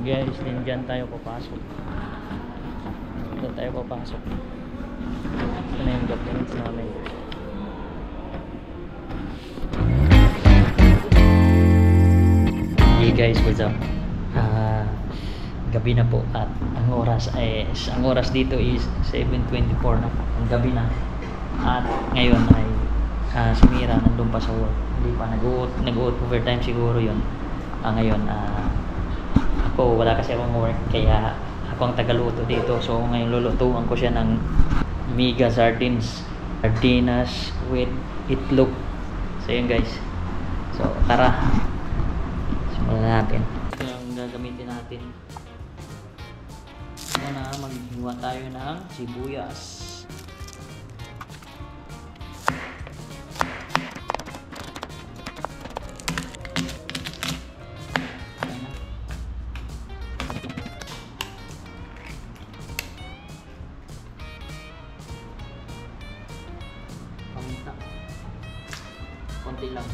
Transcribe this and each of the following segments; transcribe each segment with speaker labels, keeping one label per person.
Speaker 1: Guys, din dyan tayo papasok. Dito tayo papasok. Ito na yung documents namin. Hey guys, what's up? Gabi na po at ang oras dito is 7:24 na. Ang gabi na. At ngayon ay si Mira nandun pa sa work. Hindi pa nag-overtime siguro yun. Ngayon ako wala kasi akong work kaya ako ang tagaluto dito. So ngayon lulutuan ko siya ng mega sardinas with itlog. So yun guys. So tara. Simulan natin. Ito yung gagamitin natin. Una maghiwa tayo ng sibuyas. Paminta. Konti lang.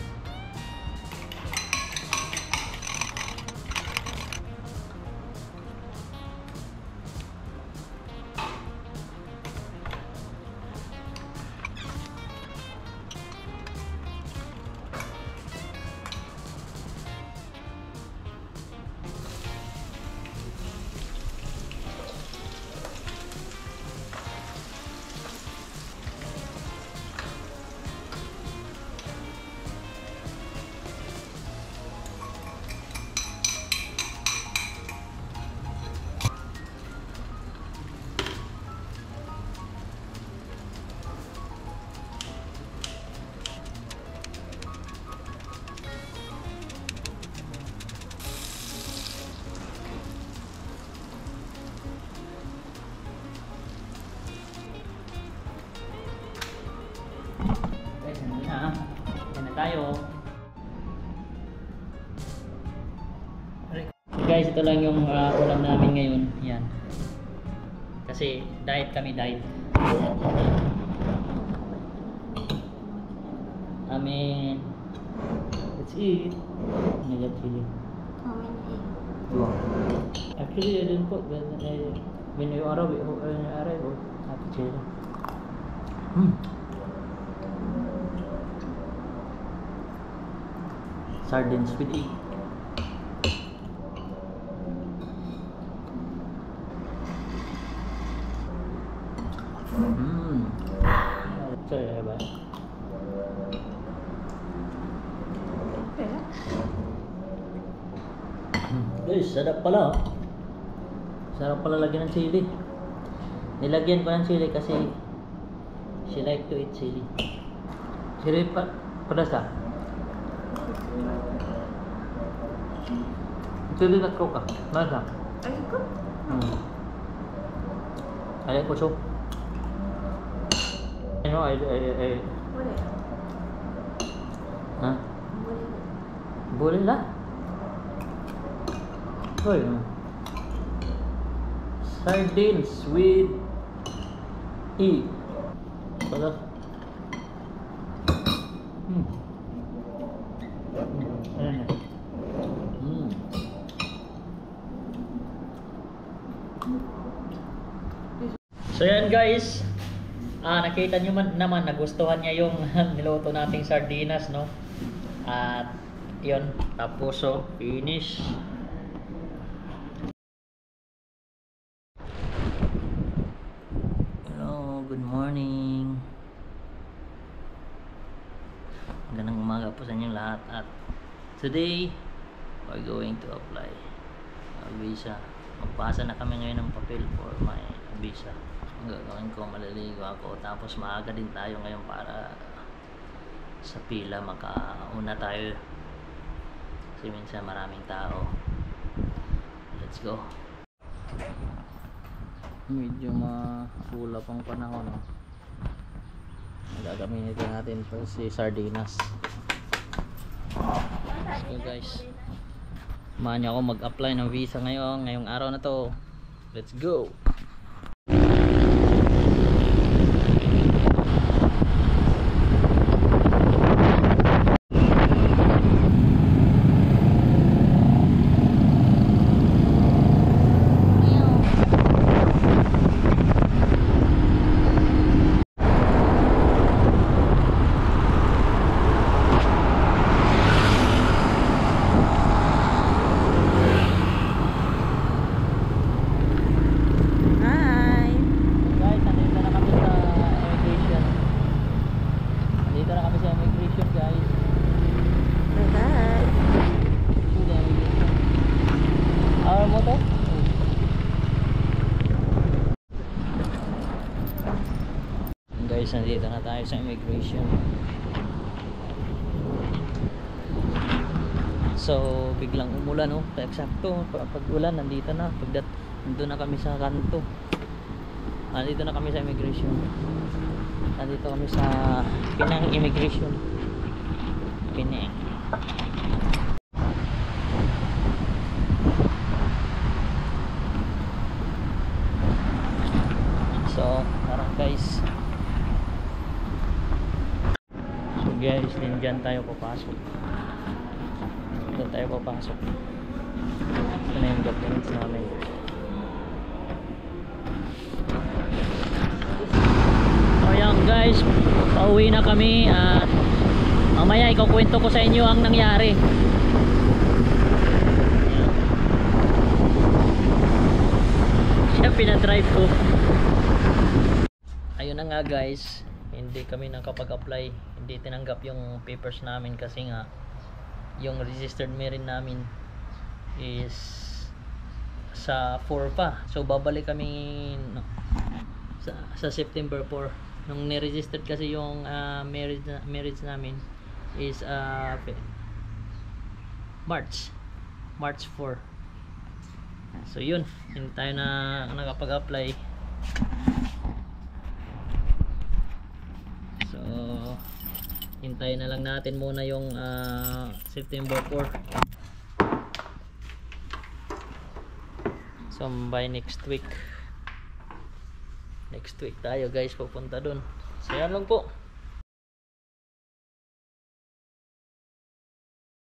Speaker 1: Tayo. Guys, ito lang yung ulam namin ngayon. Yan. Kasi diet kami, diet. Let's eat. Mega chili.
Speaker 2: How many?
Speaker 1: Actually, I didn't put when you arrive at chili. Sardines with egg. Sorry ba? Guys, sarap pala. Sarap pala lagyan ng chili. Nilagyan ko ng chili kasi she like to eat chili. Chili pa padasa. Chili na ko ka. Masa?
Speaker 2: Ayoko.
Speaker 1: Ayoko ko so. Ano ay
Speaker 2: Boleh.
Speaker 1: Ha?
Speaker 2: Boleh.
Speaker 1: Boleh lah. Hoy. Sardines with egg. Padas. So yan guys, nakita nyo naman nagustuhan niya yung niluto nating sardinas, no? At yun, tapos so finish. Hello, good morning. Magandang umaga po sa inyo lahat. At today we're going to apply a visa. Magpasa na kami ngayon ng papel for my visa. Ang gagawin ko, maliligo ako, tapos maaga din tayo ngayon para sa pila makauna tayo kasi minsan maraming tao. Let's go. Medyo maulap ang panahon, no? Gagamitin natin to si sardinas. Let's go guys. Samahan niyo ako mag-apply ng visa ngayong araw na to. Let's go. Kasama mo to? Guys, nandito na tayo sa immigration. So, biglang umulan, no? Eksakto, pag ulan, nandito na. Nandito na kami sa kanto. Nandito na kami sa immigration. Nandito kami sa Penang Immigration. Penang. So, tara guys. So guys, din dyan tayo papasok. Dito tayo papasok. Ito na yung documents namin. So yan guys, pauwi na kami at mamaya ikukwento ko sa inyo ang nangyari. Siya pinadrive ko. Ayun na nga guys, hindi kami nakapag-apply, hindi tinanggap yung papers namin kasi nga yung registered married namin is sa 4 pa. So babalik kami sa September 4. Nung ni-registered kasi yung marriage namin is March 4. So yun, hindi tayo na nakapag-apply. So hintayin na lang natin muna yung September 4. So by next week tayo guys pupunta dun. So yan lang po.